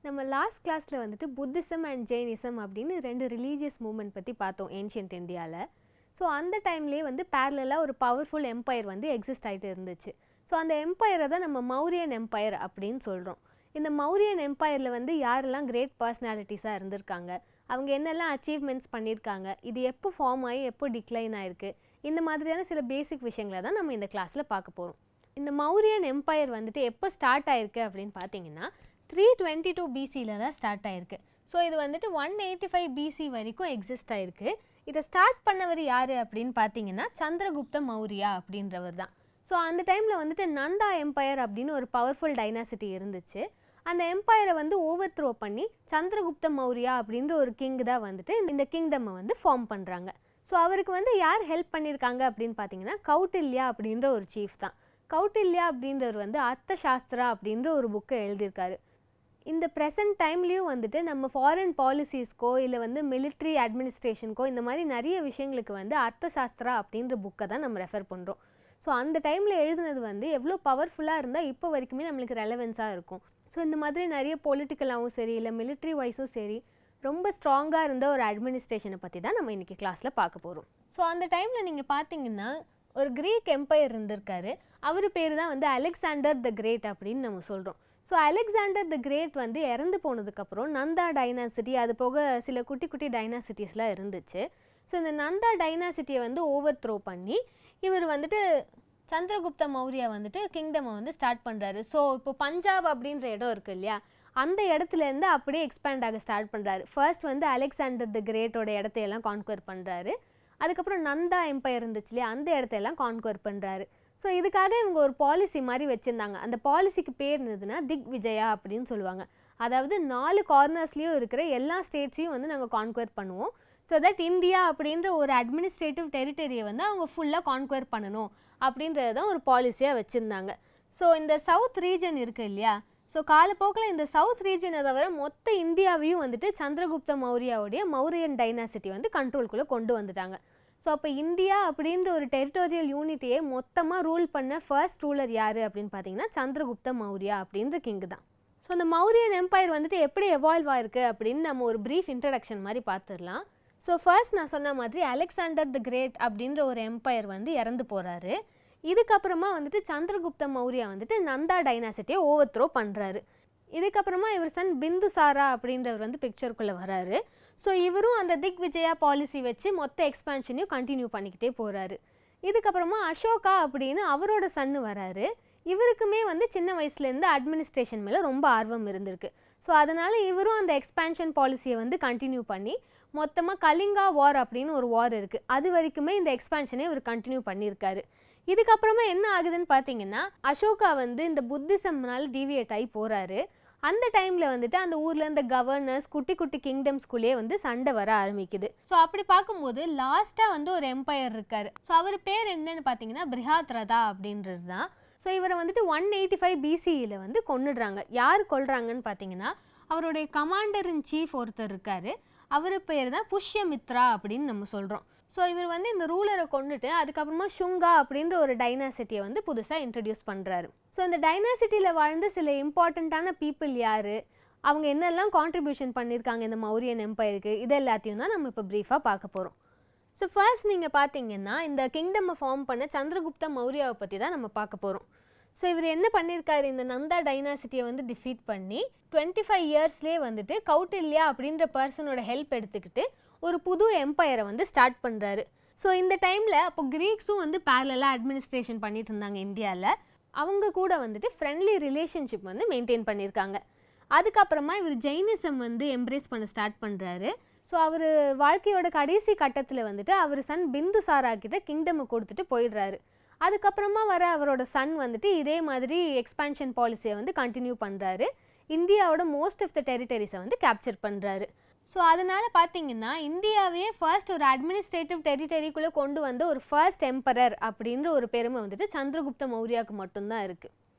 நம்ம லாஸ்ட் கிளாஸில் வந்துட்டு புத்திசம் அண்ட் ஜெயினிசம் அப்படின்னு ரெண்டு ரிலீஜியஸ் மூவ்மெண்ட் பற்றி பார்த்தோம் ஏன்ஷியன்ட் இந்தியாவில். ஸோ அந்த டைம்லேயே வந்து பேரலாக ஒரு பவர்ஃபுல் எம்பையர் வந்து எக்ஸிஸ்ட் ஆகிட்டு இருந்துச்சு. ஸோ அந்த எம்பையரை தான் நம்ம மௌரியன் எம்பையர் அப்படின்னு சொல்கிறோம். இந்த மௌரியன் எம்பையரில் வந்து யாரெல்லாம் கிரேட் பர்சனாலிட்டிஸாக இருந்திருக்காங்க, அவங்க என்னெல்லாம் அச்சீவ்மெண்ட்ஸ் பண்ணியிருக்காங்க, இது எப்போ ஃபார்ம் ஆகி எப்போ டிக்ளைன் ஆகிருக்கு, இந்த மாதிரியான சில பேசிக் விஷயங்களை தான் நம்ம இந்த கிளாஸில் பார்க்க போகிறோம். இந்த மௌரியன் எம்பையர் வந்துட்டு எப்போ ஸ்டார்ட் ஆகிருக்கு அப்படின்னு பார்த்தீங்கன்னா 322 பிசியில் தான் ஸ்டார்ட் ஆகிருக்கு. ஸோ இது வந்துட்டு 185 பிசி வரைக்கும் எக்ஸிஸ்ட் ஆகிருக்கு. இதை ஸ்டார்ட் பண்ணவர் யார் அப்படின்னு பார்த்தீங்கன்னா சந்திரகுப்த மௌரியா அப்படின்றவர் தான். ஸோ அந்த டைமில் வந்துட்டு நந்தா எம்பையர் அப்படின்னு ஒரு பவர்ஃபுல் டைனாசிட்டி இருந்துச்சு. அந்த எம்பையரை வந்து ஓவர் த்ரோ பண்ணி சந்திரகுப்த மௌரியா அப்படின்ற ஒரு கிங் தான் வந்துட்டு இந்த கிங்டம்மை வந்து ஃபார்ம் பண்ணுறாங்க. ஸோ அவருக்கு வந்து யார் ஹெல்ப் பண்ணியிருக்காங்க அப்படின்னு பார்த்தீங்கன்னா கௌட்டில்யா அப்படின்ற ஒரு சீஃப் தான். கௌட்டில்யா அப்படின்றவர் வந்து அர்த்த சாஸ்திரா அப்படின்ற ஒரு புக்கை எழுதியிருக்காரு. இந்த ப்ரெசன்ட் டைம்லேயும் வந்துட்டு நம்ம ஃபாரின் பாலிசிஸ்க்கோ இல்லை வந்து மிலிட்ரி அட்மினிஸ்ட்ரேஷனுக்கோ இந்த மாதிரி நிறைய விஷயங்களுக்கு வந்து அர்த்த சாஸ்திரா அப்படின்ற புக்கை தான் நம்ம ரெஃபர் பண்ணுறோம். ஸோ அந்த டைமில் எழுதுனது வந்து எவ்வளோ பவர்ஃபுல்லாக இருந்தால் இப்போ வரைக்குமே நம்மளுக்கு ரெலவென்ஸாக இருக்கும். ஸோ இந்த மாதிரி நிறைய பொலிட்டிக்கலாகவும் சரி இல்லை மிலிட்ரி வைஸும் சரி ரொம்ப ஸ்ட்ராங்காக இருந்த ஒரு அட்மினிஸ்ட்ரேஷனை பற்றி தான் நம்ம இன்றைக்கி கிளாஸில் பார்க்க போகிறோம். ஸோ அந்த டைமில் நீங்கள் பார்த்தீங்கன்னா ஒரு கிரீக் எம்பையர் இருந்திருக்காரு. அவர் பேர் தான் வந்து அலெக்சாண்டர் த கிரேட் அப்படின்னு நம்ம சொல்கிறோம். ஸோ அலெக்சாண்டர் த கிரேட் வந்து இறந்து போனதுக்கப்புறம் நந்தா டைனாசிட்டி அது போக சில குட்டி குட்டி டைனாசிட்டிஸ்லாம் இருந்துச்சு. ஸோ இந்த நந்தா டைனாசிட்டியை வந்து ஓவர் த்ரோ பண்ணி இவர் வந்துட்டு சந்திரகுப்த மௌரியா வந்துட்டு கிங்டமை வந்து ஸ்டார்ட் பண்ணுறாரு. ஸோ இப்போ பஞ்சாப் அப்படின்ற இடம் இருக்குது இல்லையா, அந்த இடத்துலேருந்து அப்படியே எக்ஸ்பேண்ட் ஆக ஸ்டார்ட் பண்ணுறாரு. ஃபர்ஸ்ட் வந்து அலெக்சாண்டர் த கிரேட்டோட இடத்தையெல்லாம் கான்குவர் பண்ணுறாரு. அதுக்கப்புறம் நந்தா எம்பையர் இருந்துச்சு இல்லையா, அந்த இடத்தையெல்லாம் கான்குவர் பண்ணுறாரு. ஸோ இதுக்காக இவங்க ஒரு பாலிசி மாதிரி வச்சுருந்தாங்க. அந்த பாலிசிக்கு பேர் இருந்ததுன்னா திக் விஜயா அப்படின்னு சொல்லுவாங்க. அதாவது 4 கார்னர்ஸ்லேயும் இருக்கிற எல்லா ஸ்டேட்ஸையும் வந்து நாங்கள் கான்குவர் பண்ணுவோம். ஸோ தட் இந்தியா அப்படின்ற ஒரு அட்மினிஸ்ட்ரேட்டிவ் டெரிட்டரியை வந்து அவங்க ஃபுல்லாக கான்குவர் பண்ணணும் அப்படின்றது தான் ஒரு பாலிசியாக வச்சுருந்தாங்க. ஸோ இந்த சவுத் ரீஜன் இருக்குது இல்லையா, ஸோ காலப்போக்கில் இந்த சவுத் ரீஜனை தவிர மொத்த இந்தியாவையும் வந்துட்டு சந்திரகுப்த மௌரியாவுடைய மௌரியன் டைனாசிட்டி வந்து கண்ட்ரோல்குள்ளே கொண்டு வந்துட்டாங்க. ஸோ அப்போ இந்தியா அப்படின்ற ஒரு டெரிட்டோரியல் யூனிட்டியை மொத்தமாக ரூல் பண்ண ஃபர்ஸ்ட் ரூலர் யார் அப்படின்னு பார்த்தீங்கன்னா சந்திரகுப்த மௌரியா அப்படின்ற கிங்கு தான். ஸோ இந்த மௌரியன் எம்பையர் வந்துட்டு எப்படி எவால்வ் ஆயிருக்கு அப்படின்னு நம்ம ஒரு ப்ரீஃப் இன்ட்ரடக்ஷன் மாதிரி பார்த்துடலாம். ஸோ ஃபர்ஸ்ட் நான் சொன்ன மாதிரி அலெக்சாண்டர் தி கிரேட் அப்படின்ற ஒரு எம்பையர் வந்து இறந்து போகிறாரு. இதுக்கப்புறமா வந்துட்டு சந்திரகுப்த மௌரியா வந்துட்டு நந்தா டைனாசிட்டியை ஓவர் த்ரோ பண்ணுறாரு. இதுக்கப்புறமா இவர் சன் பிந்துசாரா அப்படின்றவர் வந்து பிக்சருக்குள்ளே வராரு. ஸோ இவரும் அந்த திக் விஜயா பாலிசி வச்சு மொத்த எக்ஸ்பான்ஷனையும் கண்டினியூ பண்ணிக்கிட்டே போகிறாரு. இதுக்கப்புறமா அசோகா அப்படின்னு அவரோட சன்னு வராரு. இவருக்குமே வந்து சின்ன வயசுலேருந்து அட்மினிஸ்ட்ரேஷன் மேலே ரொம்ப ஆர்வம் இருந்திருக்கு. ஸோ அதனால் இவரும் அந்த எக்ஸ்பான்ஷன் பாலிசியை வந்து கண்டினியூ பண்ணி மொத்தமாக கலிங்கா வார் அப்படின்னு ஒரு வார் இருக்குது, அது வரைக்குமே இந்த எக்ஸ்பான்ஷனை இவர் கண்டினியூ பண்ணியிருக்காரு. இதுக்கப்புறமா என்ன ஆகுதுன்னு பார்த்தீங்கன்னா அசோகா வந்து இந்த புத்திசம்னால டீவியேட் ஆகி போகிறாரு. அந்த டைமில் வந்துட்டு அந்த ஊரில் இந்த கவர்னர்ஸ் குட்டி குட்டி கிங்டம்ஸ்குள்ளேயே வந்து சண்டை வர ஆரம்பிக்குது. ஸோ அப்படி பார்க்கும்போது லாஸ்ட்டாக வந்து ஒரு எம்பையர் இருக்கார். ஸோ அவர் பேர் என்னன்னு பார்த்தீங்கன்னா பிரிஹாத்ரதா அப்படின்றது தான். ஸோ இவரை வந்துட்டு 185 பிசியில் வந்து கொன்னுடுறாங்க. யார் கொல்றாங்கன்னு பார்த்தீங்கன்னா அவருடைய கமாண்டர் இன் சீஃப் ஒருத்தர் இருக்கார். அவர் பேர் தான் புஷ்யமித்ரா அப்படின்னு நம்ம சொல்கிறோம். ஸோ இவர் வந்து இந்த ரூலரை கொண்டுட்டு அதுக்கப்புறமா ஷுங்கா அப்படின்ற ஒரு டைனாசிட்டியை வந்து புதுசாக இன்ட்ரடியூஸ் பண்ணுறாரு. ஸோ இந்த டைனாசிட்டியில் வாழ்ந்து சில இம்பார்ட்டண்ட்டான பீப்புள் யார், அவங்க என்னெல்லாம் கான்ட்ரிபியூஷன் பண்ணியிருக்காங்க இந்த மௌரியன் எம்பையருக்கு, இது எல்லாத்தையும் தான் நம்ம இப்போ ப்ரீஃபாக பார்க்க போகிறோம். ஸோ ஃபர்ஸ்ட் நீங்கள் பார்த்தீங்கன்னா இந்த கிங்டம்மை ஃபார்ம் பண்ண சந்திரகுப்த மௌரியாவை பற்றி தான் நம்ம பார்க்க போகிறோம். ஸோ இவர் என்ன பண்ணியிருக்காரு, இந்த நந்தா டைனாசிட்டியை வந்து டிஃபீட் பண்ணி 25 இயர்ஸ்லேயே வந்துட்டு கௌட்டில்யா அப்படின்ற பர்சனோட ஹெல்ப் எடுத்துக்கிட்டு ஒரு புது எம்பையரை வந்து ஸ்டார்ட் பண்ணுறாரு. ஸோ இந்த டைமில் அப்போ கிரீக்ஸும் வந்து பேரலாக அட்மினிஸ்ட்ரேஷன் பண்ணிட்டு இருந்தாங்க இந்தியாவில். அவங்க கூட வந்துட்டு ஃப்ரெண்ட்லி ரிலேஷன்ஷிப் வந்து மெயின்டைன் பண்ணியிருக்காங்க. அதுக்கப்புறமா இவர் ஜெயினிசம் வந்து எம்ப்ரேஸ் பண்ண ஸ்டார்ட் பண்ணுறாரு. ஸோ அவர் வாழ்க்கையோட கடைசி கட்டத்தில் வந்துட்டு அவர் சன் பிந்துசாரா கிட்ட கிங்டமை கொடுத்துட்டு போயிடுறாரு. அதுக்கப்புறமா வர அவரோட சன் வந்துட்டு இதே மாதிரி எக்ஸ்பான்ஷன் பாலிசியை வந்து கண்டினியூ பண்ணுறாரு. இந்தியாவோட மோஸ்ட் ஆஃப் த டெரிட்டரிஸை வந்து கேப்சர் பண்ணுறாரு. ஸோ அதனால் பார்த்தீங்கன்னா இந்தியாவையே ஃபர்ஸ்ட் ஒரு அட்மினிஸ்ட்ரேட்டிவ் டெரிட்டரிக்குள்ளே கொண்டு வந்த ஒரு ஃபர்ஸ்ட் எம்பரர் அப்படின்ற ஒரு பெருமை வந்துட்டு சந்திரகுப்த மௌரியாவுக்கு மட்டும்தான் இருக்குது.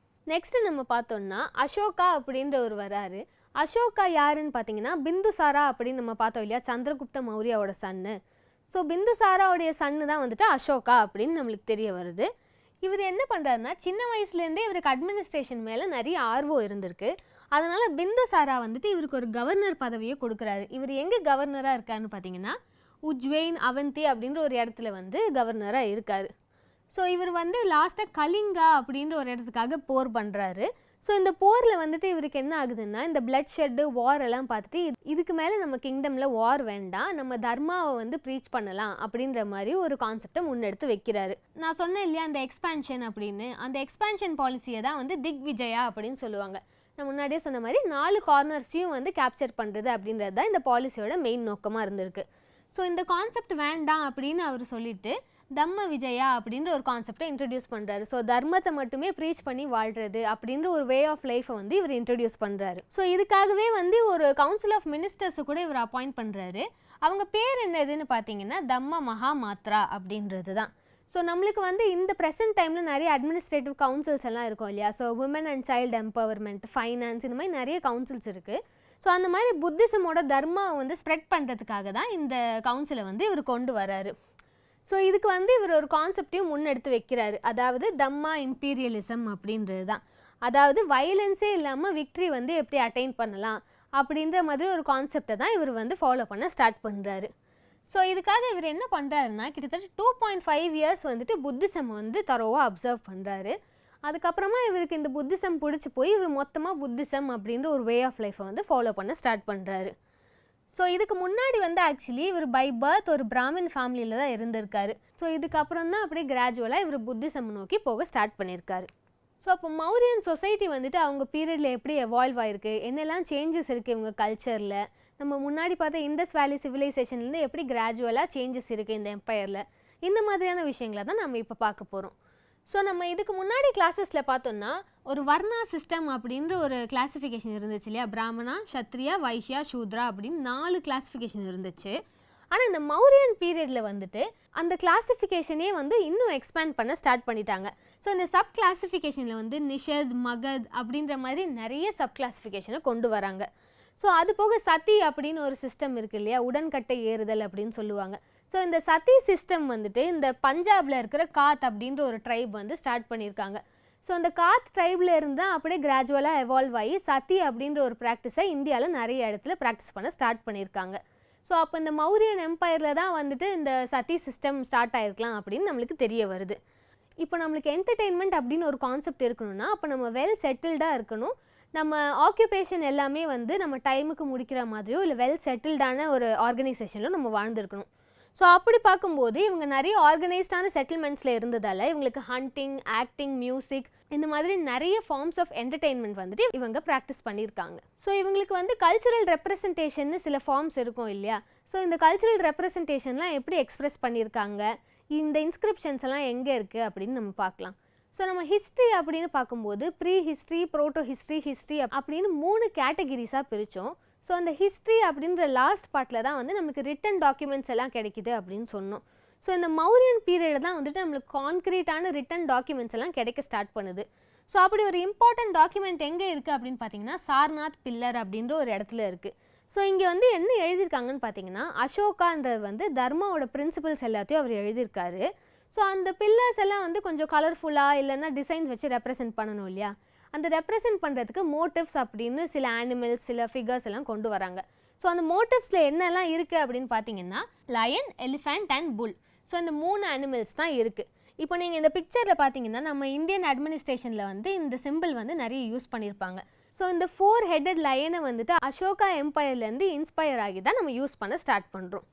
நெக்ஸ்ட்டு நம்ம பார்த்தோம்னா அசோகா அப்படின்ற ஒரு வராரு. அசோகா யாருன்னு பார்த்தீங்கன்னா பிந்துசாரா அப்படின்னு நம்ம பார்த்தோம் இல்லையா, சந்திரகுப்த மௌரியாவோட சன்னு. ஸோ பிந்துசாராவுடைய சன்னு தான் வந்துட்டு அசோகா அப்படின்னு நம்மளுக்கு தெரிய வருது. இவர் என்ன பண்ணுறாருன்னா சின்ன வயசுலேருந்தே இவருக்கு அட்மினிஸ்ட்ரேஷன் மேலே நிறைய ஆர்வம் இருந்திருக்கு. அதனால பிந்துசாரா வந்துட்டு இவருக்கு ஒரு கவர்னர் பதவியை கொடுக்குறாரு. இவர் எங்கே கவர்னராக இருக்காருன்னு பார்த்தீங்கன்னா உஜ்ஜெயின் அவந்தி அப்படின்ற ஒரு இடத்துல வந்து கவர்னராக இருக்கார். ஸோ இவர் வந்து லாஸ்ட்டாக கலிங்கா அப்படின்ற ஒரு இடத்துக்காக போர் பண்ணுறாரு. ஸோ இந்த போரில் வந்துட்டு இவருக்கு என்ன ஆகுதுன்னா இந்த பிளட் ஷெட்டு வார் எல்லாம் பார்த்துட்டு இதுக்கு மேலே நம்ம கிங்டமில் வார் வேண்டாம், நம்ம தர்மாவை வந்து ப்ரீச் பண்ணலாம் அப்படின்ற மாதிரி ஒரு கான்செப்டை முன்னெடுத்து வைக்கிறாரு. நான் சொன்னேன் இல்லையா அந்த எக்ஸ்பேன்ஷன் அப்படின்னு, அந்த எக்ஸ்பேன்ஷன் பாலிசியை தான் வந்து திக் விஜயா அப்படின்னு சொல்லுவாங்க. நான் முன்னாடியே சொன்ன மாதிரி 4 கார்னர்ஸையும் வந்து கேப்சர் பண்ணுறது அப்படின்றது தான் இந்த பாலிசியோட மெயின் நோக்கமாக இருந்திருக்கு. ஸோ இந்த கான்செப்ட் வேண்டாம் அப்படின்னு அவர் சொல்லிட்டு தம்ம விஜயா அப்படின்ற ஒரு கான்செப்டை இன்ட்ரடியூஸ் பண்ணுறாரு. ஸோ தர்மத்தை மட்டுமே ப்ரீச் பண்ணி வாழ்கிறது அப்படின்ற ஒரு வே ஆஃப் லைஃப்பை வந்து இவர் இன்ட்ரடியூஸ் பண்ணுறாரு. ஸோ இதுக்காகவே வந்து ஒரு கவுன்சில் ஆஃப் மினிஸ்டர்ஸை கூட இவர் அப்பாயிண்ட் பண்ணுறாரு. அவங்க பேர் என்னதுன்னு பார்த்தீங்கன்னா தம்ம மகா மாத்ரா அப்படின்றது தான். ஸோ நம்மளுக்கு வந்து இந்த ப்ரெசென்ட் டைமில் நிறைய அட்மினிஸ்ட்ரேட்டிவ் கவுன்சில்ஸ் எல்லாம் இருக்கும் இல்லையா. So woman and child empowerment, finance, இந்த மாதிரி நிறைய கவுன்சில்ஸ் இருக்குது. ஸோ அந்த மாதிரி புத்திசமோட தர்மாவை வந்து ஸ்ப்ரெட் பண்ணுறதுக்காக தான் இந்த கவுன்சிலை வந்து இவர் கொண்டு வராரு. ஸோ இதுக்கு வந்து இவர் ஒரு கான்செப்டையும் முன்னெடுத்து வைக்கிறாரு. அதாவது தம்மா இம்பீரியலிசம் அப்படின்றது தான். அதாவது வயலன்ஸே இல்லாமல் விக்ட்ரி வந்து எப்படி அட்டைன் பண்ணலாம் அப்படின்ற மாதிரி ஒரு கான்செப்டை தான் இவர் வந்து ஃபாலோ பண்ண ஸ்டார்ட் பண்ணுறாரு. ஸோ இதுக்காக இவர் என்ன பண்ணுறாருன்னா கிட்டத்தட்ட 2.5 இயர்ஸ் வந்துட்டு புத்திசம் வந்து தரோவாக அப்சர்வ் பண்ணுறாரு. அதுக்கப்புறமா இவருக்கு இந்த புத்திசம் பிடிச்சி போய் இவர் மொத்தமாக புத்திசம் அப்படின்ற ஒரு வே ஆஃப் லைஃப்பை வந்து ஃபாலோ பண்ண ஸ்டார்ட் பண்ணுறாரு. ஸோ இதுக்கு முன்னாடி வந்து ஆக்சுவலி இவர் பை பர்த் ஒரு பிராமின் ஃபேமிலியில் தான் இருந்திருக்காரு. ஸோ இதுக்கப்புறம் தான் அப்படியே கிராஜுவலாக இவர் புத்திசம் நோக்கி போக ஸ்டார்ட் பண்ணியிருக்காரு. ஸோ அப்போ மௌரியன் சொசைட்டி வந்துட்டு அவங்க பீரியடில் எப்படி எவால்வ் ஆகிருக்கு, என்னெல்லாம் சேஞ்சஸ் இருக்குது இவங்க கல்ச்சரில், நம்ம முன்னாடி பார்த்த இண்டஸ் வேலி சிவிலைசேஷன்லேருந்து எப்படி கிராஜுவலாக சேஞ்சஸ் இருக்குது இந்த எம்பையரில், இந்த மாதிரியான விஷயங்களை தான் நம்ம இப்போ பார்க்க போகிறோம். ஸோ நம்ம இதுக்கு முன்னாடி கிளாஸஸில் பார்த்தோம்னா ஒரு வர்ணா சிஸ்டம் அப்படின்ற ஒரு கிளாஸிஃபிகேஷன் இருந்துச்சு இல்லையா. பிராமணா, சத்ரியா, வைஷ்யா, சூத்ரா அப்படின்னு 4 கிளாஸிஃபிகேஷன் இருந்துச்சு. ஆனால் இந்த மௌரியன் பீரியடில் வந்துட்டு அந்த கிளாஸிஃபிகேஷனே வந்து இன்னும் எக்ஸ்பேண்ட் பண்ண ஸ்டார்ட் பண்ணிட்டாங்க. ஸோ இந்த சப் கிளாஸிஃபிகேஷனில் வந்து நிஷத், மகத் அப்படின்ற மாதிரி நிறைய சப் கிளாஸிஃபிகேஷனை கொண்டு வராங்க. ஸோ அது போக சதி அப்படின்னு ஒரு சிஸ்டம் இருக்குது இல்லையா, உடன்கட்டை ஏறுதல் அப்படின்னு சொல்லுவாங்க. ஸோ இந்த சதி சிஸ்டம் வந்துட்டு இந்த பஞ்சாபில் இருக்கிற காத் அப்படின்ற ஒரு ட்ரைப் வந்து ஸ்டார்ட் பண்ணியிருக்காங்க. ஸோ அந்த காத் ட்ரைபில் இருந்தால் அப்படியே கிராஜுவலாக எவால்வ் ஆகி சதி அப்படின்ற ஒரு ப்ராக்டிஸை இந்தியாவில் நிறைய இடத்துல ப்ராக்டிஸ் பண்ண ஸ்டார்ட் பண்ணியிருக்காங்க. ஸோ அப்போ இந்த மௌரியன் எம்பையரில் தான் வந்துட்டு இந்த சதி சிஸ்டம் ஸ்டார்ட் ஆகிருக்கலாம் அப்படின்னு நம்மளுக்கு தெரிய வருது. இப்போ நம்மளுக்கு என்டர்டெயின்மெண்ட் அப்படின்னு ஒரு கான்செப்ட் இருக்கணும்னா அப்போ நம்ம வெல் செட்டில்டாக இருக்கணும். நம்ம ஆக்குபேஷன் எல்லாமே வந்து நம்ம டைமுக்கு முடிக்கிற மாதிரியோ இல்லை வெல் செட்டில்டான ஒரு ஆர்கனைசேஷனில் நம்ம வாழ்ந்துருக்கணும். ஸோ அப்படி பார்க்கும்போது இவங்க நிறைய ஆர்கனைஸ்டான செட்டில்மெண்ட்ஸில் இருந்ததால் இவங்களுக்கு ஹண்டிங், ஆக்டிங், மியூசிக் இந்த மாதிரி நிறைய ஃபார்ம்ஸ் ஆஃப் என்டர்டெயின்மெண்ட் வந்துட்டு இவங்க ப்ராக்டிஸ் பண்ணியிருக்காங்க. ஸோ இவங்களுக்கு வந்து கல்ச்சுரல் ரெப்ரசன்டேஷன் சில ஃபார்ம்ஸ் இருக்கும் இல்லையா. ஸோ இந்த கல்ச்சுரல் ரெப்ரசன்டேஷன்லாம் எப்படி எக்ஸ்ப்ரெஸ் பண்ணியிருக்காங்க, இந்த இன்ஸ்கிரிப்ஷன்ஸ் எல்லாம் எங்கே இருக்குது அப்படின்னு நம்ம பார்க்கலாம். ஸோ நம்ம ஹிஸ்ட்ரி அப்படின்னு பார்க்கும்போது ப்ரீ ஹிஸ்ட்ரி, ப்ரோட்டோ ஹிஸ்ட்ரி, ஹிஸ்ட்ரி அப்படின்னு 3 கேட்டகிரிஸாக பிரித்தோம். ஸோ அந்த ஹிஸ்ட்ரி அப்படின்ற லாஸ்ட் பார்ட்டில் தான் வந்து நமக்கு ரிட்டன் டாக்குமெண்ட்ஸ் எல்லாம் கிடைக்குது அப்படின்னு சொன்னோம். ஸோ இந்த மௌரியன் பீரியட் தான் வந்துட்டு நம்மளுக்கு கான்க்ரீட்டான ரிட்டன் டாக்குமெண்ட்ஸ் எல்லாம் கிடைக்க ஸ்டார்ட் பண்ணுது. ஸோ அப்படி ஒரு இம்பார்ட்டன்ட் டாக்குமெண்ட் எங்கே இருக்குது அப்படின்னு பார்த்தீங்கன்னா சார்நாத் பில்லர் அப்படின்ற ஒரு இடத்துல இருக்குது. ஸோ இங்கே வந்து என்ன எழுதியிருக்காங்கன்னு பார்த்தீங்கன்னா அசோகான்றவர் வந்து தர்மாவோட பிரின்சிபல்ஸ் எல்லாத்தையும் அவர் எழுதியிருக்காரு. ஸோ அந்த பில்லர்ஸ் எல்லாம் வந்து கொஞ்சம் கலர்ஃபுல்லாக இல்லைன்னா டிசைன்ஸ் வச்சு ரெப்ரசென்ட் பண்ணணும் இல்லையா. அந்த ரெப்ரசென்ட் பண்ணுறதுக்கு மோட்டிவ்ஸ் அப்படின்னு சில ஆனிமல்ஸ், சில ஃபிகர்ஸ் எல்லாம் கொண்டு வராங்க. ஸோ அந்த மோட்டிவ்ஸில் என்னெல்லாம் இருக்குது அப்படின்னு பார்த்தீங்கன்னா lion, elephant and bull. So இந்த 3 அனிமல்ஸ் தான் இருக்குது. இப்போ நீங்கள் இந்த பிக்சரில் பார்த்தீங்கன்னா நம்ம இந்தியன் அட்மினிஸ்ட்ரேஷனில் வந்து இந்த சிம்பிள் வந்து நிறைய யூஸ் பண்ணியிருப்பாங்க. ஸோ இந்த 4 ஹெட்டட் லயனை வந்துட்டு அசோகா எம்பையர்லேருந்து இன்ஸ்பயர் ஆகி தான் நம்ம யூஸ் பண்ண ஸ்டார்ட் பண்ணுறோம்.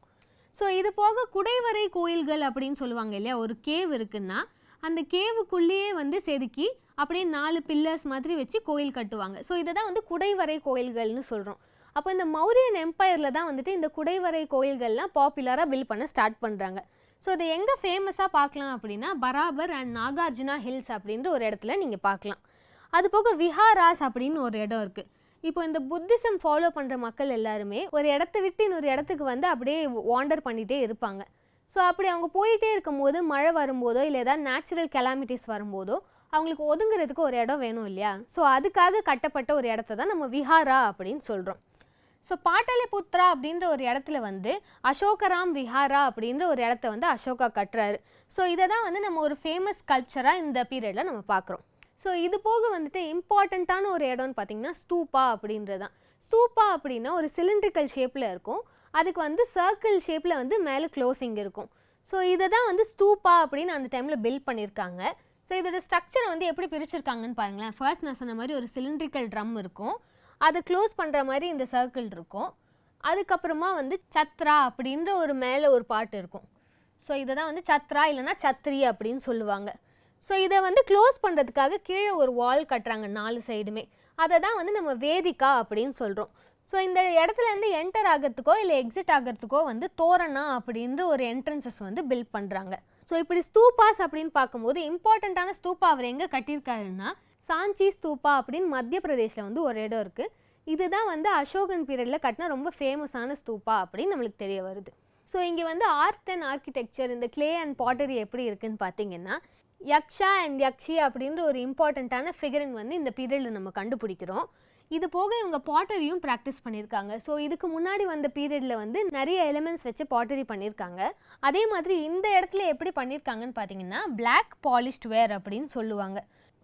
ஸோ இது போக குடைவரை கோயில்கள் அப்படின்னு சொல்லுவாங்க இல்லையா. ஒரு கேவ் இருக்குன்னா அந்த கேவுக்குள்ளேயே வந்து செதுக்கி அப்படியே 4 பில்லர்ஸ் மாதிரி வச்சு கோயில் கட்டுவாங்க. ஸோ இதை தான் வந்து குடைவரை கோயில்கள்னு சொல்கிறோம். அப்போ இந்த மௌரியன் எம்பையரில் தான் வந்துட்டு இந்த குடைவரை கோயில்கள்லாம் பாப்புலராக பில்ட் பண்ண ஸ்டார்ட் பண்ணுறாங்க. ஸோ இதை எங்கே ஃபேமஸாக பார்க்கலாம் அப்படின்னா பராபர் அண்ட் நாகார்ஜுனா ஹில்ஸ் அப்படின்ற ஒரு இடத்துல நீங்கள் பார்க்கலாம். அது போக விஹாராஸ் அப்படின்னு ஒரு இடம் இருக்குது. இப்போ இந்த புத்திசம் ஃபாலோ பண்ணுற மக்கள் எல்லாருமே ஒரு இடத்த விட்டு இன்னொரு இடத்துக்கு வந்து அப்படியே வாண்டர் பண்ணிகிட்டே இருப்பாங்க. ஸோ அப்படி அவங்க போயிட்டே இருக்கும்போது மழை வரும்போதோ இல்லை ஏதாவது நேச்சுரல் கெலாமிட்டிஸ் வரும்போதோ அவங்களுக்கு ஒதுங்கிறதுக்கு ஒரு இடம் வேணும் இல்லையா. ஸோ அதுக்காக கட்டப்பட்ட ஒரு இடத்த தான் நம்ம விஹாரா அப்படின்னு சொல்கிறோம். ஸோ பாட்டலிபுத்ரா அப்படின்ற ஒரு இடத்துல வந்து அசோகராம் விஹாரா அப்படின்ற ஒரு இடத்த வந்து அசோகா கட்டுறாரு. ஸோ இதை தான் வந்து நம்ம ஒரு ஃபேமஸ் கல்ச்சராக இந்த பீரியடில் நம்ம பார்க்குறோம். ஸோ இது போக வந்துட்டு இம்பார்ட்டண்ட்டான ஒரு இடம்னு பார்த்தீங்கன்னா ஸ்தூபா அப்படின்றது தான். ஸ்தூபா அப்படின்னா ஒரு சிலிண்ட்ரிக்கல் ஷேப்பில் இருக்கும், அதுக்கு வந்து சர்க்கிள் ஷேப்பில் வந்து மேலே க்ளோசிங் இருக்கும். ஸோ இதை தான் வந்து ஸ்தூபா அப்படின்னு அந்த டைமில் பில்ட் பண்ணியிருக்காங்க. ஸோ இதோட ஸ்ட்ரக்சரை வந்து எப்படி பிரிச்சிருக்காங்கன்னு பாருங்களேன். ஃபர்ஸ்ட் நான் சொன்ன மாதிரி ஒரு சிலிண்ட்ரிக்கல் ட்ரம் இருக்கும், அதை க்ளோஸ் பண்ணுற மாதிரி இந்த சர்க்கிள் இருக்கும். அதுக்கப்புறமா வந்து சத்ரா அப்படின்ற ஒரு மேலே ஒரு பாட்டு இருக்கும். ஸோ இதை தான் வந்து சத்ரா இல்லைனா சத்ரி அப்படின்னு சொல்லுவாங்க. ஸோ இதை வந்து க்ளோஸ் பண்ணுறதுக்காக கீழே ஒரு வால் கட்டுறாங்க 4 சைடுமே. அதை தான் வந்து நம்ம வேதிகா அப்படின்னு சொல்கிறோம். ஸோ இந்த இடத்துலேருந்து என்டர் ஆகிறதுக்கோ இல்லை எக்ஸிட் ஆகிறதுக்கோ வந்து தோரணா அப்படின்ற ஒரு என்ட்ரன்சஸ் வந்து பில்ட் பண்ணுறாங்க. ஸோ இப்படி ஸ்தூபாஸ் அப்படின்னு பார்க்கும்போது இம்பார்ட்டண்ட்டான ஸ்தூபா அவர் எங்கே கட்டியிருக்காருன்னா சாஞ்சி ஸ்தூபா அப்படின்னு மத்திய பிரதேஷில் வந்து ஒரு இடம் இருக்குது. இதுதான் வந்து அசோகன் பீரியடில் கட்டின ரொம்ப ஃபேமஸான ஸ்தூபா அப்படின்னு நம்மளுக்கு தெரிய வருது. ஸோ இங்கே வந்து ஆர்ட் அண்ட் ஆர்கிடெக்சர், இந்த கிளே அண்ட் பாட்டரி எப்படி இருக்குன்னு பார்த்தீங்கன்னா யக்ஷா அண்ட் யக்ஷி அப்படின்ற ஒரு இம்பார்ட்டண்ட்டான ஃபிகரின் வந்து இந்த பீரியடில் நம்ம கண்டுபிடிக்கிறோம். இது போக இவங்க பாட்டரியும் ப்ராக்டிஸ் பண்ணியிருக்காங்க. ஸோ இதுக்கு முன்னாடி வந்த பீரியடில் வந்து நிறைய எலிமெண்ட்ஸ் வச்சு பாட்டரி பண்ணியிருக்காங்க. அதே மாதிரி இந்த இடத்துல எப்படி பண்ணியிருக்காங்கன்னு பார்த்தீங்கன்னா பிளாக் பாலிஷ்ட் வேர் அப்படின்னு சொல்லுவாங்க.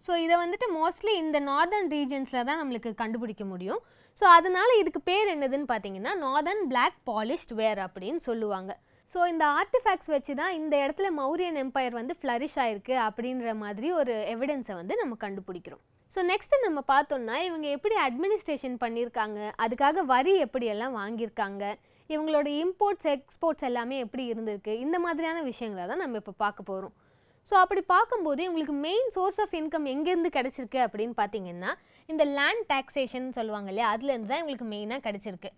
ஸோ இதை வந்துட்டு மோஸ்ட்லி இந்த நார்தர்ன் ரீஜன்ஸில் தான் நம்மளுக்கு கண்டுபிடிக்க முடியும். ஸோ அதனால இதுக்கு பேர் என்னதுன்னு பார்த்தீங்கன்னா நார்தர்ன் பிளாக் பாலிஷ்ட் வேர் அப்படின்னு சொல்லுவாங்க. ஸோ இந்த ஆர்டிஃபேக்ட்ஸ் வச்சு தான் இந்த இடத்துல மௌரியன் எம்பையர் வந்து ஃப்ளரிஷ் ஆயிருக்கு அப்படின்ற மாதிரி ஒரு எவிடன்ஸை வந்து நம்ம கண்டுபிடிக்கிறோம். ஸோ நெக்ஸ்ட்டு நம்ம பார்த்தோம்னா இவங்க எப்படி அட்மினிஸ்ட்ரேஷன் பண்ணியிருக்காங்க, அதுக்காக வரி எப்படியெல்லாம் வாங்கியிருக்காங்க, இவங்களோட இம்போர்ட்ஸ் எக்ஸ்போர்ட்ஸ் எல்லாமே எப்படி இருந்திருக்கு, இந்த மாதிரியான விஷயங்களை தான் நம்ம இப்போ பார்க்க போகிறோம். ஸோ அப்படி பார்க்கும்போது இவங்களுக்கு மெயின் சோர்ஸ் ஆஃப் இன்கம் எங்கேருந்து கிடச்சிருக்கு அப்படின்னு பார்த்தீங்கன்னா இந்த லேண்ட் டாக்ஸேஷன் சொல்லுவாங்க இல்லையா, அதுலேருந்து தான் இவங்களுக்கு மெயினாக கிடச்சிருக்கு.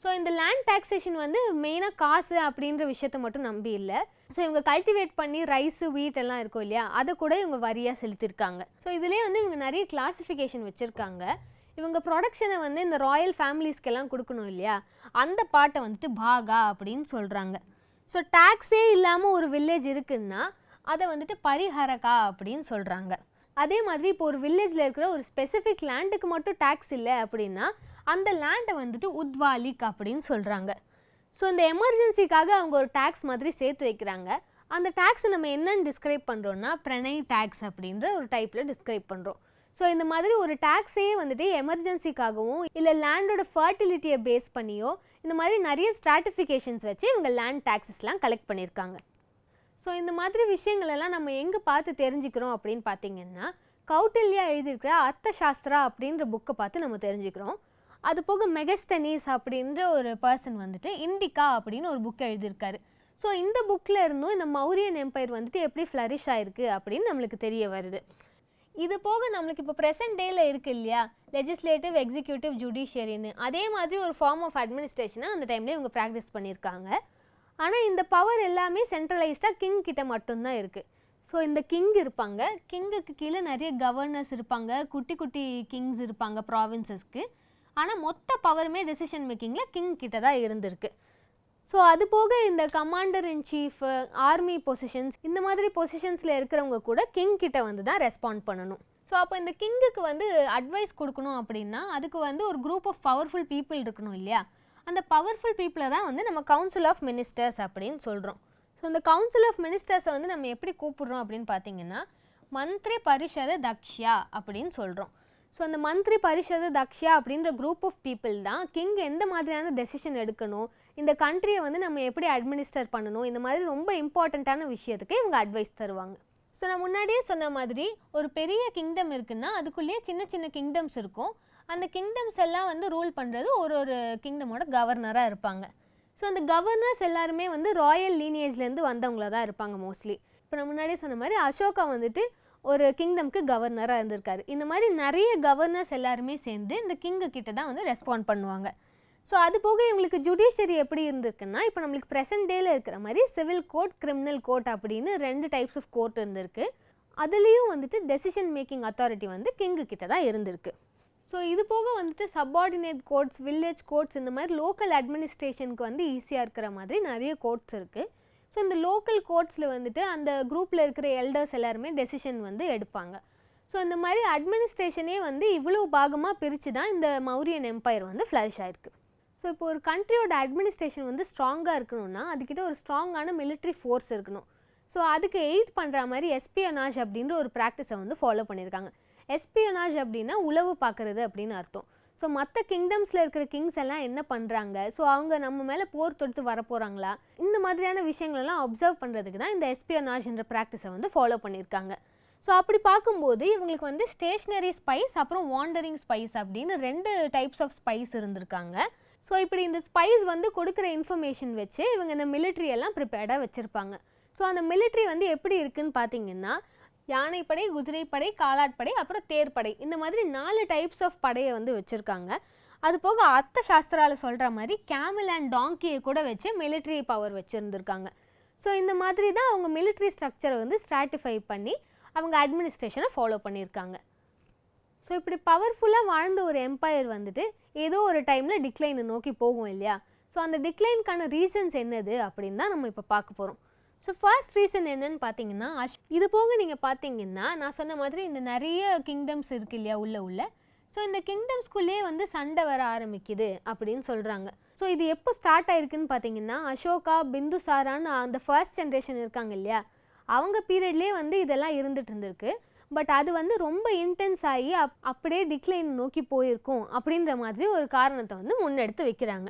ஸோ இந்த லேண்ட் டாக்ஸேஷன் வந்து மெயினாக காசு அப்படின்ற விஷயத்த மட்டும் நம்பி இல்லை. ஸோ இவங்க கல்டிவேட் பண்ணி ரைஸு வீட் எல்லாம் இருக்கும் இல்லையா, அதை கூட இவங்க வரியாக செலுத்திருக்காங்க. ஸோ இதிலே வந்து இவங்க நிறைய கிளாஸிஃபிகேஷன் வச்சுருக்காங்க. இவங்க ப்ரொடக்ஷனை வந்து இந்த ராயல் ஃபேமிலிஸ்க்கெல்லாம் கொடுக்கணும் இல்லையா, அந்த பாட்டை வந்துட்டு பாகா அப்படின்னு சொல்கிறாங்க. ஸோ டேக்ஸே இல்லாமல் ஒரு வில்லேஜ் இருக்குன்னா அதை வந்துட்டு பரிஹரகா அப்படின்னு சொல்கிறாங்க. அதே மாதிரி இப்போ ஒரு வில்லேஜில் இருக்கிற ஒரு ஸ்பெசிஃபிக் லேண்டுக்கு மட்டும் டேக்ஸ் இல்லை அப்படின்னா அந்த லேண்டை வந்துட்டு உத்வாலிக் அப்படின்னு சொல்கிறாங்க. ஸோ இந்த எமர்ஜென்சிக்காக அவங்க ஒரு டேக்ஸ் மாதிரி சேர்த்து வைக்கிறாங்க. அந்த டேக்ஸை நம்ம என்னன்னு டிஸ்கிரைப் பண்ணுறோன்னா பிரணய் டேக்ஸ் அப்படின்ற ஒரு டைப்பில் டிஸ்கிரைப் பண்ணுறோம். ஸோ இந்த மாதிரி ஒரு டேக்ஸே வந்துட்டு எமர்ஜென்சிக்காகவும் இல்லை லேண்டோட ஃபர்டிலிட்டியை பேஸ் பண்ணியோ இந்த மாதிரி நிறைய ஸ்ட்ராட்டிஃபிகேஷன்ஸ் வச்சு இவங்க லேண்ட் டேக்ஸஸ்லாம் கலெக்ட் பண்ணியிருக்காங்க. ஸோ இந்த மாதிரி விஷயங்களெல்லாம் நம்ம எங்கே பார்த்து தெரிஞ்சுக்கிறோம் அப்படின்னு பார்த்தீங்கன்னா கௌட்டில்யா எழுதியிருக்கிற அர்த்தசாஸ்திரா அப்படின்ற புக்கை பார்த்து நம்ம தெரிஞ்சுக்கிறோம். அது போக மெகஸ்தனீஸ் அப்படின்ற ஒரு பர்சன் வந்துட்டு இண்டிகா அப்படின்னு ஒரு புக் எழுதியிருக்காரு. ஸோ இந்த புக்கில் இருந்தும் இந்த மௌரியன் எம்பையர் வந்துட்டு எப்படி ஃப்ளரிஷ் ஆயிருக்கு அப்படின்னு நம்மளுக்கு தெரிய வருது. இது போக நம்மளுக்கு இப்போ ப்ரெசென்ட் டேயில் இருக்குது இல்லையா லெஜிஸ்லேட்டிவ், எக்ஸிக்யூட்டிவ், ஜுடிஷியரின்னு, அதே மாதிரி ஒரு ஃபார்ம் ஆஃப் அட்மினிஸ்ட்ரேஷனை அந்த டைம்லேயே இவங்க ப்ராக்டிஸ் பண்ணியிருக்காங்க. ஆனால் இந்த பவர் எல்லாமே சென்ட்ரலைஸ்டாக கிங் கிட்ட மட்டும்தான் இருக்குது. ஸோ இந்த கிங் இருப்பாங்க, கிங்குக்கு கீழே நிறைய கவர்னர்ஸ் இருப்பாங்க, குட்டி குட்டி கிங்ஸ் இருப்பாங்க ப்ராவின்சஸ்க்கு. ஆனால் மொத்த பவருமே டெசிஷன் மேக்கிங்கில் கிங் கிட்ட தான் இருந்திருக்கு. ஸோ அது போக இந்த commander in chief, army positions, இந்த மாதிரி பொசிஷன்ஸில் இருக்கிறவங்க கூட கிங் கிட்ட வந்து தான் ரெஸ்பாண்ட் பண்ணணும். ஸோ அப்போ இந்த கிங்குக்கு வந்து அட்வைஸ் கொடுக்கணும் அப்படின்னா அதுக்கு வந்து ஒரு குரூப் ஆஃப் பவர்ஃபுல் பீப்புள் இருக்கணும் இல்லையா, அந்த பவர்ஃபுல் பீப்புளை தான் வந்து நம்ம கவுன்சில் ஆஃப் மினிஸ்டர்ஸ் அப்படின்னு சொல்கிறோம். ஸோ இந்த கவுன்சில் ஆஃப் மினிஸ்டர்ஸை வந்து நம்ம எப்படி கூப்பிடுறோம் அப்படின்னு பார்த்தீங்கன்னா மந்திரி பரிஷத தக்ஷா அப்படின்னு சொல்கிறோம். ஸோ அந்த மந்திரி பரிஷத தக்ஷா அப்படின்ற குரூப் ஆஃப் பீப்புள் தான் கிங் எந்த மாதிரியான டெசிஷன் எடுக்கணும், இந்த கண்ட்ரியை வந்து நம்ம எப்படி அட்மினிஸ்டர் பண்ணணும், இந்த மாதிரி ரொம்ப இம்பார்ட்டண்ட்டான விஷயத்துக்கு இவங்க அட்வைஸ் தருவாங்க. ஸோ நான் முன்னாடியே சொன்ன மாதிரி ஒரு பெரிய கிங்டம் இருக்குன்னா அதுக்குள்ளேயே சின்ன சின்ன கிங்டம்ஸ் இருக்கும். அந்த கிங்டம்ஸ் எல்லாம் வந்து ரூல் பண்ணுறது ஒரு ஒரு கிங்டமோட கவர்னராக இருப்பாங்க. ஸோ அந்த கவர்னர்ஸ் எல்லாருமே வந்து ராயல் லீனியேஜ்லேருந்து வந்தவங்களாக தான் இருப்பாங்க மோஸ்ட்லி. இப்போ நான் முன்னாடியே சொன்ன மாதிரி அசோகா வந்துட்டு ஒரு கிங்டம்க்கு கவர்னராக இருந்திருக்காரு. இந்த மாதிரி நிறைய கவர்னர்ஸ் எல்லாருமே சேர்ந்து இந்த கிங்கு கிட்ட தான் வந்து ரெஸ்பாண்ட் பண்ணுவாங்க. ஸோ அது போக இவங்களுக்கு ஜுடிஷியரி எப்படி இருந்திருக்குன்னா இப்போ நம்மளுக்கு ப்ரெசென்ட் டேயில் இருக்கிற மாதிரி சிவில் கோர்ட், கிரிமினல் கோர்ட் அப்படின்னு 2 டைப்ஸ் ஆஃப் கோர்ட் இருந்திருக்கு. அதுலேயும் வந்துட்டு டெசிஷன் மேக்கிங் அத்தாரிட்டி வந்து கிங்கு கிட்ட தான் இருந்திருக்கு. ஸோ இது போக வந்துட்டு சப்பார்டினேட் கோர்ட்ஸ், வில்லேஜ் கோர்ட்ஸ், இந்த மாதிரி லோக்கல் அட்மினிஸ்ட்ரேஷனுக்கு வந்து ஈஸியாக இருக்கிற மாதிரி நிறைய கோர்ட்ஸ் இருக்குது. ஸோ இந்த லோக்கல் கோர்ட்ஸில் வந்துட்டு அந்த குரூப்பில் இருக்கிற எல்டர்ஸ் எல்லாருமே டெசிஷன் வந்து எடுப்பாங்க. ஸோ இந்த மாதிரி அட்மினிஸ்ட்ரேஷனே வந்து இவ்வளோ பாகமாக பிரித்து தான் இந்த மௌரியன் எம்பையர் வந்து ஃப்ளரிஷ் ஆயிருக்கு. ஸோ இப்போ ஒரு கண்ட்ரியோட அட்மினிஸ்ட்ரேஷன் வந்து ஸ்ட்ராங்காக இருக்கணும்னா அதுக்கிட்ட ஒரு ஸ்ட்ராங்கான மிலிட்ரி ஃபோர்ஸ் இருக்கணும். ஸோ அதுக்கு எய்ட் பண்ணுற மாதிரி எஸ்பியனாஜ் அப்படின்ற ஒரு ப்ராக்டிஸை வந்து ஃபாலோ பண்ணியிருக்காங்க. எஸ்பியோனாஜ் அப்படின்னா உளவு பார்க்குறது அப்படின்னு அர்த்தம். ஸோ மற்ற கிங்டம்ஸில் இருக்கிற கிங்ஸ் எல்லாம் என்ன பண்ணுறாங்க, ஸோ அவங்க நம்ம மேலே போர் தொடுத்து வரப்போகிறாங்களா, இந்த மாதிரியான விஷயங்களெல்லாம் அப்சர்வ் பண்ணுறதுக்கு தான் இந்த எஸ்பியோனாஜ்ன்ற ப்ராக்டிஸை வந்து ஃபாலோ பண்ணியிருக்காங்க. ஸோ அப்படி பார்க்கும்போது இவங்களுக்கு வந்து ஸ்டேஷ்னரி ஸ்பைஸ் அப்புறம் வாண்டரிங் ஸ்பைஸ் அப்படின்னு 2 டைப்ஸ் ஆஃப் ஸ்பைஸ் இருந்திருக்காங்க. ஸோ இப்படி இந்த ஸ்பைஸ் வந்து கொடுக்குற இன்ஃபர்மேஷன் வச்சு இவங்க இந்த மிலிட்ரி எல்லாம் ப்ரிப்பேர்டாக வச்சுருப்பாங்க. ஸோ அந்த மிலிட்ரி வந்து எப்படி இருக்குன்னு பார்த்தீங்கன்னா யானைப்படை, குதிரைப்படை, காலாட்படை, அப்புறம் தேர்ப்படை, இந்த மாதிரி 4 டைப்ஸ் ஆஃப் படையை வந்து வச்சுருக்காங்க. அது போக அர்த்த சாஸ்திராவில் சொல்கிற மாதிரி கேமல் அண்ட் டாங்கியை கூட வச்சு மிலிட்ரி பவர் வச்சுருந்துருக்காங்க. ஸோ இந்த மாதிரி தான் அவங்க மிலிட்ரி ஸ்ட்ரக்சரை வந்து ஸ்ட்ராட்டிஃபை பண்ணி அவங்க அட்மினிஸ்ட்ரேஷனை ஃபாலோ பண்ணியிருக்காங்க. ஸோ இப்படி பவர்ஃபுல்லாக வாழ்ந்த ஒரு எம்பையர் வந்துட்டு ஏதோ ஒரு டைமில் டிக்ளைனை நோக்கி போகும் இல்லையா. ஸோ அந்த டிக்ளைனுக்கான ரீசன்ஸ் என்னது அப்படின்னு தான் நம்ம இப்போ பார்க்க போகிறோம். ஸோ ஃபர்ஸ்ட் ரீசன் என்னன்னு பார்த்தீங்கன்னா இது போக நீங்கள் பார்த்தீங்கன்னா நான் சொன்ன மாதிரி இந்த நிறைய கிங்டம்ஸ் இருக்குது இல்லையா உள்ள. ஸோ இந்த கிங்டம்ஸ்குள்ளேயே வந்து சண்டை வர ஆரம்பிக்குது அப்படின்னு சொல்கிறாங்க. ஸோ இது எப்போ ஸ்டார்ட் ஆயிருக்குன்னு பார்த்தீங்கன்னா அசோகா, பிந்துசாரான்னு அந்த ஃபர்ஸ்ட் ஜென்ரேஷன் இருக்காங்க இல்லையா, அவங்க பீரியட்லேயே வந்து இதெல்லாம் இருந்துட்டு இருந்திருக்கு. பட் அது வந்து ரொம்ப இன்டென்ஸ் ஆகி அப்படியே டிக்ளைன் நோக்கி போயிருக்கும் அப்படின்ற மாதிரி ஒரு காரணத்தை வந்து முன்னெடுத்து வைக்கிறாங்க.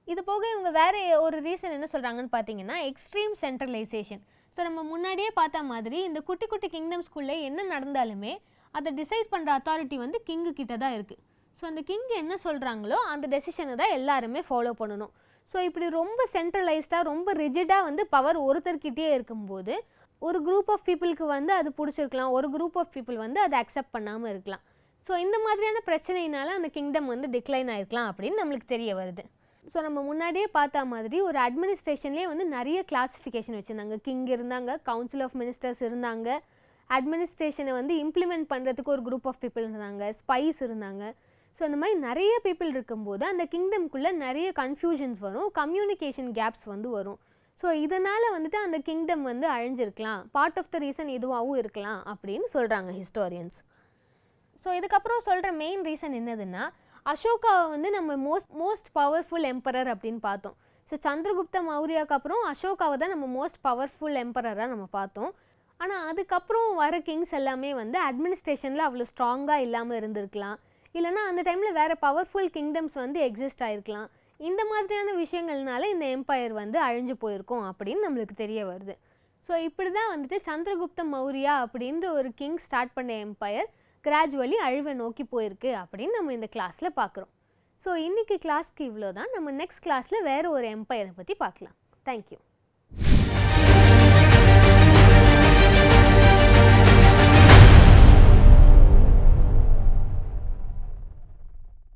இது போக இவங்க வேறு ஒரு ரீசன் என்ன சொல்கிறாங்கன்னு பார்த்தீங்கன்னா எக்ஸ்ட்ரீம் சென்ட்ரலைசேஷன். ஸோ நம்ம முன்னாடியே பார்த்த மாதிரி இந்த குட்டி குட்டி கிங்டம்ஸ்குள்ளே என்ன நடந்தாலுமே அதை டிசைட் பண்ணுற அத்தாரிட்டி வந்து கிங்கு கிட்ட தான் இருக்குது. ஸோ அந்த கிங் என்ன சொல்கிறாங்களோ அந்த டெசிஷனை தான் எல்லாருமே ஃபாலோ பண்ணணும். ஸோ இப்படி ரொம்ப சென்ட்ரலைஸ்டாக ரொம்ப ரிஜிடாக வந்து பவர் ஒருத்தர்கிட்டே இருக்கும்போது ஒரு குரூப் ஆஃப் பீப்புளுக்கு வந்து அது பிடிச்சிருக்கலாம், ஒரு குரூப் ஆஃப் பீப்புள் வந்து அதை அக்செப்ட் பண்ணாமல் இருக்கலாம். ஸோ இந்த மாதிரியான பிரச்சனையினால அந்த கிங்டம் வந்து டிக்ளைன் ஆகிருக்கலாம் அப்படின்னு நம்மளுக்கு தெரிய வருது. ஸோ நம்ம முன்னாடியே பார்த்தா மாதிரி ஒரு அட்மினிஸ்ட்ரேஷன்லேயே வந்து நிறைய கிளாஸிஃபிகேஷன் வச்சுருந்தாங்க. கிங் இருந்தாங்க, கவுன்சில் ஆஃப் மினிஸ்டர்ஸ் இருந்தாங்க, அட்மினிஸ்ட்ரேஷனை வந்து இம்ப்ளிமெண்ட் பண்ணுறதுக்கு ஒரு குரூப் ஆஃப் பீப்புள் இருந்தாங்க, ஸ்பைஸ் இருந்தாங்க. ஸோ இந்த மாதிரி நிறைய பீப்புள் இருக்கும்போது அந்த கிங்டம்குள்ளே நிறைய கன்ஃபியூஷன்ஸ் வரும், கம்யூனிகேஷன் கேப்ஸ் வந்து வரும். ஸோ இதனால் வந்துட்டு அந்த கிங்டம் வந்து அழிஞ்சிருக்கலாம், பார்ட் ஆஃப் த ரீசன் இதுவாகவும் இருக்கலாம் அப்படின்னு சொல்கிறாங்க ஹிஸ்டோரியன்ஸ். ஸோ இதுக்கப்புறம் சொல்கிற மெயின் ரீசன் என்னதுன்னா அசோகாவை வந்து நம்ம மோஸ்ட் பவர்ஃபுல் எம்பரர் அப்படின்னு பார்த்தோம். ஸோ சந்திரகுப்த மௌரியாவுக்கு அப்புறம் அசோகாவை தான் நம்ம மோஸ்ட் பவர்ஃபுல் எம்பரராக நம்ம பார்த்தோம். ஆனால் அதுக்கப்புறம் வர கிங்ஸ் எல்லாமே வந்து அட்மினிஸ்ட்ரேஷனில் அவ்வளோ ஸ்ட்ராங்காக இல்லாமல் இருந்திருக்கலாம், இல்லைனா அந்த டைமில் வேறு பவர்ஃபுல் கிங்டம்ஸ் வந்து எக்ஸிஸ்ட் ஆகிருக்கலாம். இந்த மாதிரியான விஷயங்கள்னால இந்த எம்பையர் வந்து அழிஞ்சு போயிருக்கும் அப்படின்னு நம்மளுக்கு தெரிய வருது. ஸோ இப்படி தான் வந்துட்டு சந்திரகுப்த மௌரியா அப்படின்ற ஒரு கிங் ஸ்டார்ட் பண்ண எம்பையர் கிராஜுவலி அழிவை நோக்கி போயிருக்கு அப்படின்னு நம்ம இந்த கிளாஸில் பார்க்குறோம். ஸோ இன்றைக்கி கிளாஸ்க்கு இவ்வளோ தான். நம்ம நெக்ஸ்ட் கிளாஸில் வேறு ஒரு எம்பையரை பற்றி பார்க்கலாம். தேங்க்யூ.